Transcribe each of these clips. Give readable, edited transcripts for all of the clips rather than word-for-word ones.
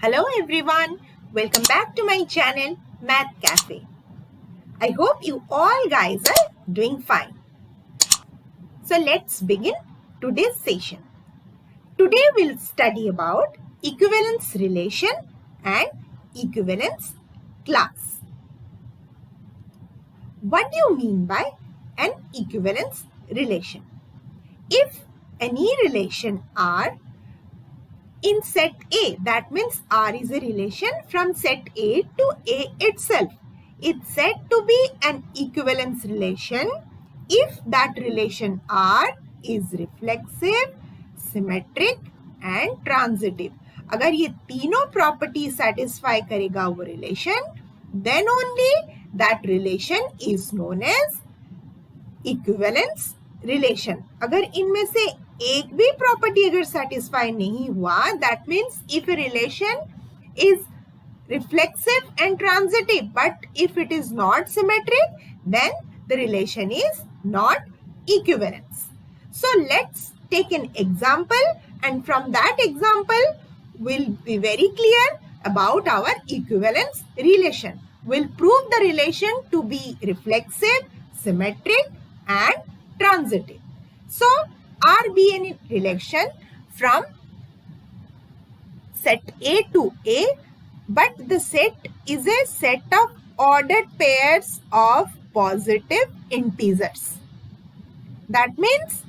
Hello everyone, welcome back to my channel Math Cafe. I hope you all guys are doing fine. So let's begin today's session. Today we'll study about equivalence relation and equivalence class. What do you mean by an equivalence relation? If any relation R in set A, that means R is a relation from set A to A itself. It's said to be an equivalence relation if that relation R is reflexive, symmetric and transitive. अगर ये तीनों property satisfy करेगा वो relation, then only that relation is known as equivalence relation. अगर इनमें से एक भी प्रॉपर्टी अगर सेटिस्फाई नहीं हुआ, that means if a relation is reflexive and transitive, but if it is not symmetric, then the relation is not equivalence. So let's take an example, and from that example we'll be very clear about our equivalence relation. We'll prove the relation to be reflexive, symmetric and transitive. So R be a relation from set A to A, but the set is a set of ordered pairs of positive integers. That means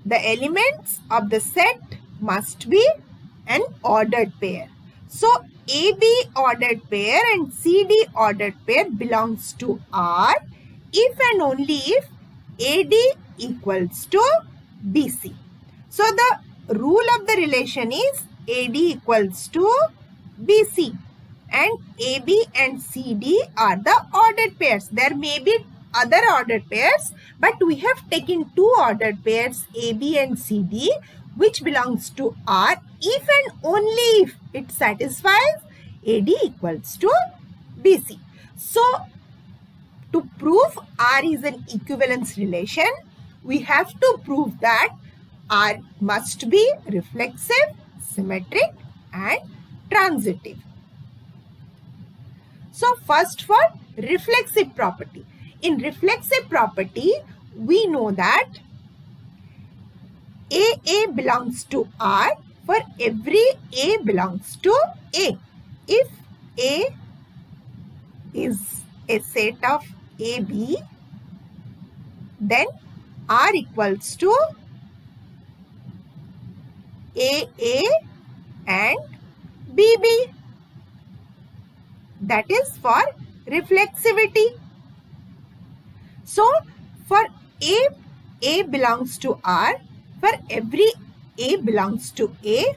the elements of the set must be an ordered pair. So AB ordered pair and CD ordered pair belongs to R if and only if AD equals to BC. So the rule of the relation is AD equals to BC and AB and CD are the ordered pairs. There may be other ordered pairs, but we have taken two ordered pairs AB and CD which belongs to R if and only if it satisfies AD equals to BC. So to prove R is an equivalence relation, we have to prove that R must be reflexive, symmetric and transitive. So first for reflexive property. In reflexive property, we know that AA belongs to R for every A belongs to A. If A is a set of AB, then R equals to AA and BB. That is for reflexivity. So for A belongs to R, for every A belongs to A.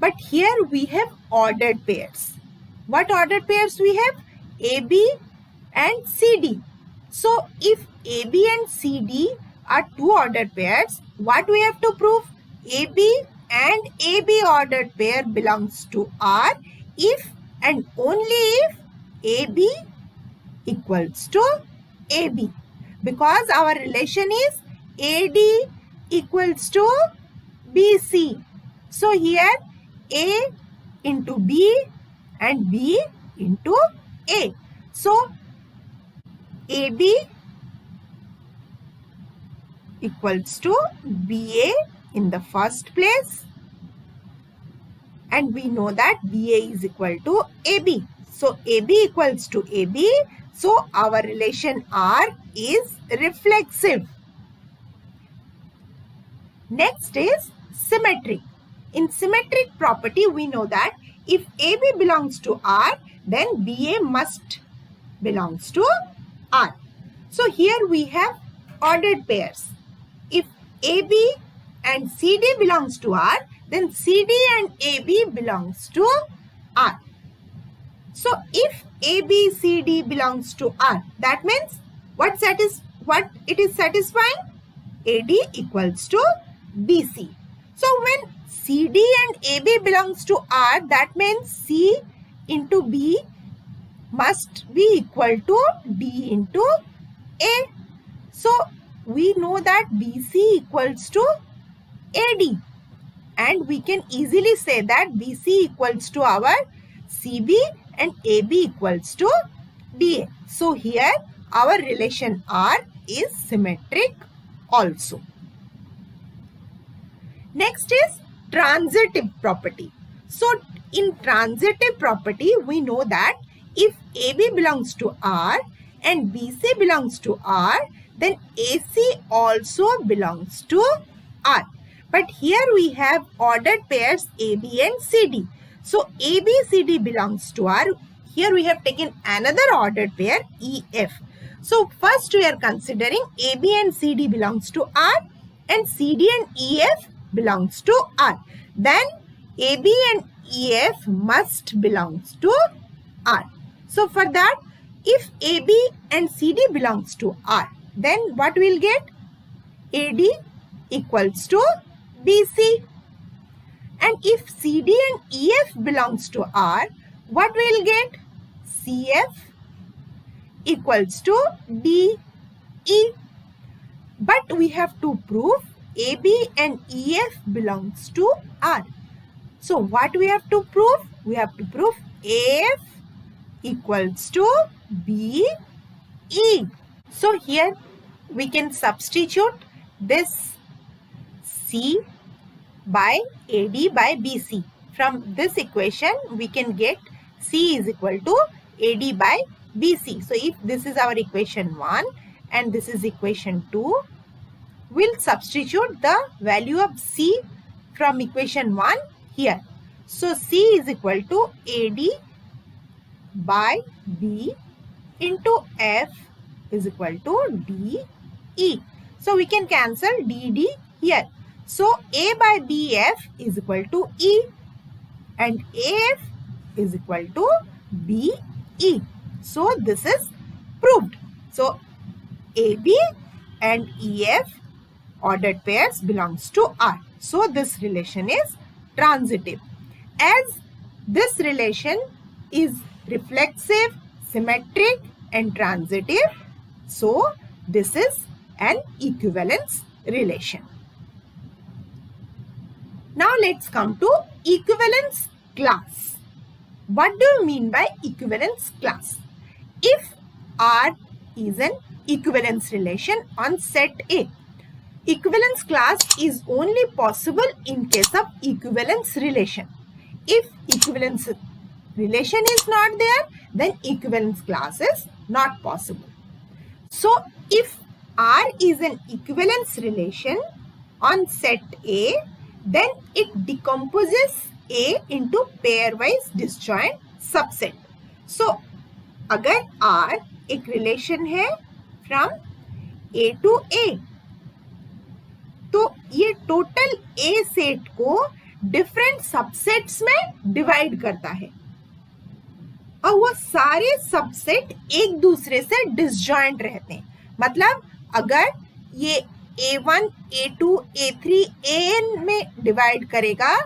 But here we have ordered pairs. What ordered pairs we have? AB and CD. So if AB and CD are two ordered pairs, what we have to prove? AB and AB ordered pair belongs to R if and only if AB equals to AB, because our relation is AD equals to BC. So here A into B and B into A. So AB equals to BA in the first place, and we know that BA is equal to AB. So AB equals to AB. So our relation R is reflexive. Next is symmetric. In symmetric property, we know that if AB belongs to R, then BA must belongs to R. So here we have ordered pairs. If AB and CD belongs to R, then CD and AB belongs to R. So if ABCD belongs to R, that means what it is satisfying? AD equals to BC. So when CD and AB belongs to R, that means C into B must be equal to D into A. So we know that BC equals to AD and we can easily say that BC equals to our CB and AB equals to DA. So here our relation R is symmetric also. Next is transitive property. So in transitive property, we know that if AB belongs to R and BC belongs to R, then AC also belongs to R. But here we have ordered pairs AB and CD. So AB, CD belongs to R. Here we have taken another ordered pair EF. So first we are considering AB and CD belongs to R and CD and EF belongs to R. Then AB and EF must belongs to R. So for that, if AB and CD belongs to R, then what we'll get? AD equals to BC. And if CD and EF belongs to R, what we'll get? CF equals to DE. But we have to prove AB and EF belongs to R. So what we have to prove? We have to prove AF equals to BE. So here we can substitute this C by AD by BC. From this equation we can get C is equal to AD by BC. So if this is our equation 1 and this is equation 2, we'll substitute the value of C from equation 1 here. So C is equal to AD by B into F is equal to DE. So we can cancel DD here. So A by BF is equal to E and AF is equal to BE. So this is proved. So AB and EF ordered pairs belongs to R. So this relation is transitive. As this relation is reflexive, symmetric and transitive, so this is an equivalence relation. Now let's come to equivalence class. What do you mean by equivalence class? If R is an equivalence relation on set A, equivalence class is only possible in case of equivalence relation. If equivalence relation is not there, then equivalence class is not possible. So if R is an equivalence relation on set A, then it decomposes A into pairwise disjoint subset. So अगर R एक relation है from A to A, तो ये total A set को different subsets में divide करता है और वो सारे subset एक दूसरे से disjoint रहते हैं. मतलब अगर ये A1, A2, A3, AN में divide करेगा,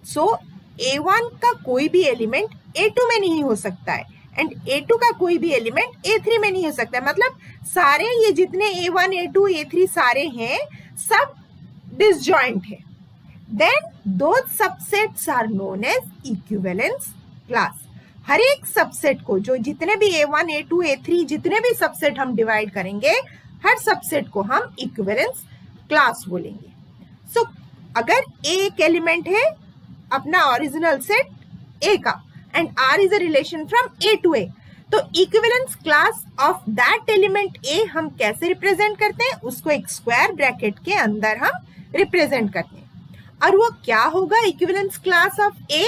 so A1 का कोई भी एलिमेंट A2 में नहीं हो सकता है एंड A2 का कोई भी एलिमेंट A3 में नहीं हो सकता है. मतलब सारे ये जितने A1, A2, A3 सारे हैं सब डिसजॉइंट है. Then those subsets are known as equivalence class. हर एक सबसेट को जो जितने भी A1, A2, A3 जितने भी सबसेट हम डिवाइड करेंगे, हर सबसेट को हम इक्विवेलेंस क्लास बोलेंगे. सो अगर A एक एलिमेंट है अपना ओरिजिनल सेट A का and R is a relation from A to A, तो equivalence class of that element A हम कैसे रिप्रेजेंट करते हैं? उसको एक स्क्वायर ब्रैकेट के अंदर हम रिप्रेजेंट करते हैं. और वो क्या होगा equivalence class of A?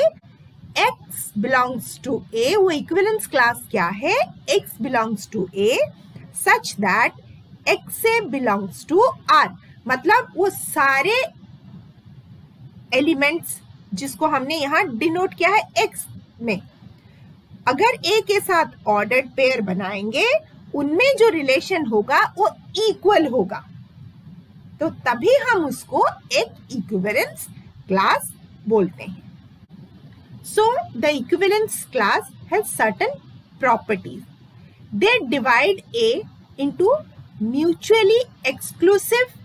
X belongs to A. वो इक्विवेलेंस क्लास क्या है? X belongs to A such that XA belongs to R. मतलब वो सारे एलिमेंट्स जिसको हमने यहाँ डिनोट किया है X में, अगर A के साथ ऑर्डर्ड पेयर बनाएंगे, उनमें जो रिलेशन होगा वो इक्वल होगा, तो तभी हम उसको एक इक्विवेलेंस क्लास बोलते हैं. So the equivalence class has certain properties. They divide A into mutually exclusive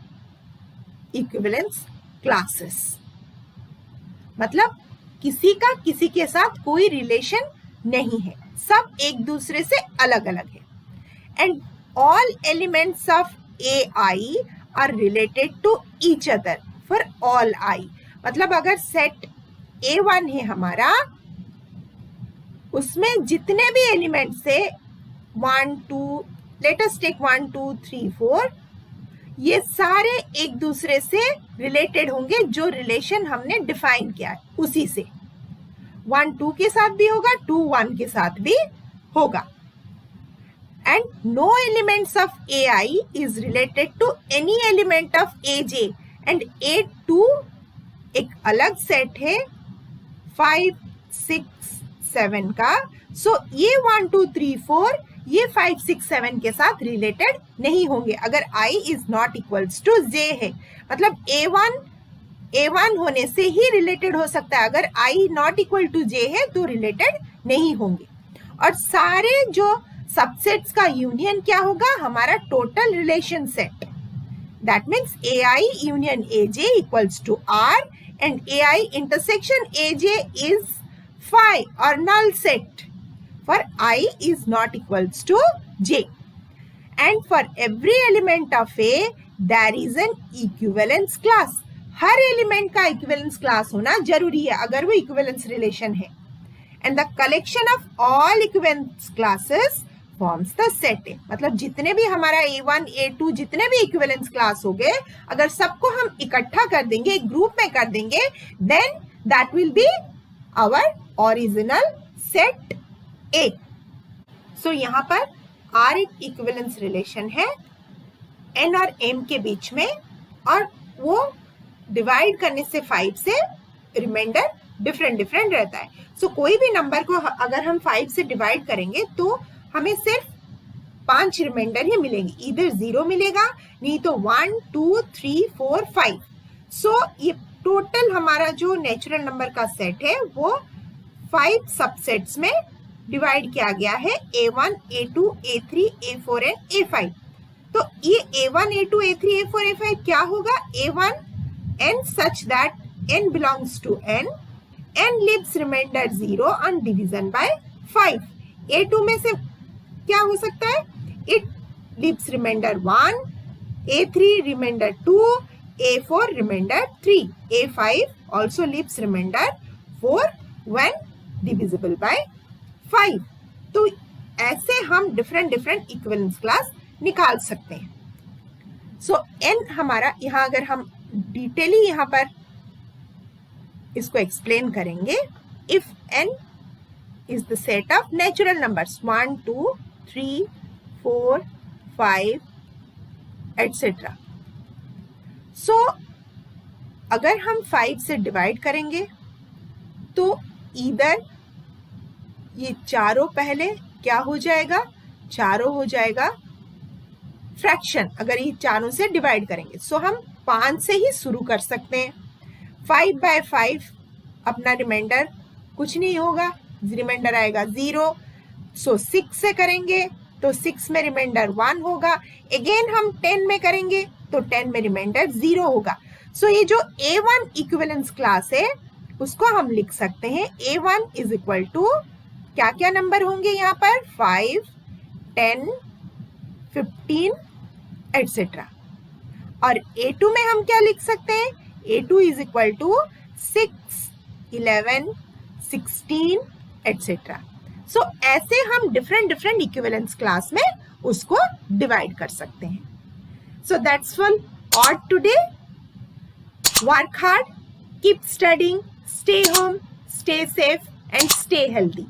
equivalence classes. मतलब किसी का किसी के साथ कोई रिलेशन नहीं है, सब एक दूसरे से अलग अलग है। And all elements of AI are related to each other for all I। मतलब अगर सेट A1 है हमारा, उसमें जितने भी एलिमेंट्स है 1 2, लेट अस टेक 1 2 3 4, ये सारे एक दूसरे से रिलेटेड होंगे, जो रिलेशन हमने डिफाइन किया है उसी से। 1 2 के साथ भी होगा, 2 1 के साथ भी होगा। And no elements of AI is related to any element of AJ। And A2 एक अलग सेट है 5 6 7 का। सो ये 1 2 3 4 ये 5 6 7 के साथ रिलेटेड नहीं होंगे अगर I is not equals to J है। मतलब A1 होने से ही रिलेटेड हो सकता है, अगर I not equal to J है तो रिलेटेड नहीं होंगे। और सारे जो सबसेट्स का यूनियन क्या होगा, हमारा total relation set. That means AI union AJ equals to R and AI intersection AJ is phi or null set for I is not equals to J. And for every element of A there is an equivalence class. Her element का equivalence class होना जरूरी है अगर वो equivalence relation है। And the collection of all equivalence classes forms the set ए। मतलब जितने भी हमारा A1 A2 जितने भी इक्विवेलेंस क्लास हो गए, अगर सबको हम इकट्ठा कर देंगे, एक ग्रुप में कर देंगे, then that will be our original set A. So यहाँ पर R एक इक्विवेलेंस रिलेशन है N और M के बीच में, और वो डिवाइड करने से 5 से रिमाइंडर डिफरेंट रहता है। सो कोई भी नंबर को अगर हम 5 से डिवाइड करेंगे तो हमें सिर्फ 5 रिमाइंडर ही मिलेंगे, इधर 0 मिलेगा, नहीं तो 1 2 3 4 5। सो ये टोटल हमारा जो नेचुरल नंबर का सेट है वो 5 सबसेट्स में डिवाइड किया गया है, A1 A2 A3 A4 and A5। तो ये A1 A2 A3 A4 A5 क्या होगा, A1 n such that n belongs to n leaves remainder 0 on division by 5। A2 में से क्या हो सकता है, it leaves remainder 1, A3 remainder 2, A4 remainder 3, A5 also leaves remainder 4 when divisible by 5। तो ऐसे हम डिफरेंट इक्विवेलेंस क्लास निकाल सकते हैं। सो n हमारा, यहाँ अगर हम डिटेली यहाँ पर इसको एक्सप्लेन करेंगे, if n is the set of natural numbers 1 2 3 4 5 etcetera. So अगर हम 5 से डिवाइड करेंगे तो इधर ये चारों पहले क्या हो जाएगा, चारों हो जाएगा फ्रैक्शन अगर ये चारों से डिवाइड करेंगे। सो हम 5 से ही शुरू कर सकते हैं। 5/5 अपना रिमाइंडर कुछ नहीं होगा, रिमाइंडर आएगा 0। सो 6 से करेंगे तो 6 में रिमाइंडर 1 होगा। अगेन हम 10 में करेंगे तो 10 में रिमाइंडर 0 होगा। सो ये जो A1 इक्विवेलेंस क्लास है उसको हम लिख सकते हैं A1 इज इक्वल टू क्या क्या नंबर होंगे यहाँ पर, 5 10 15 एटसेट्रा। और A2 में हम क्या लिख सकते हैं, A2 is equal to 6 11 16 etcetera. So ऐसे हम डिफरेंट इक्विवेलेंस क्लास में उसको डिवाइड कर सकते हैं। So that's all today. Work hard, keep studying, stay home, stay safe and stay healthy.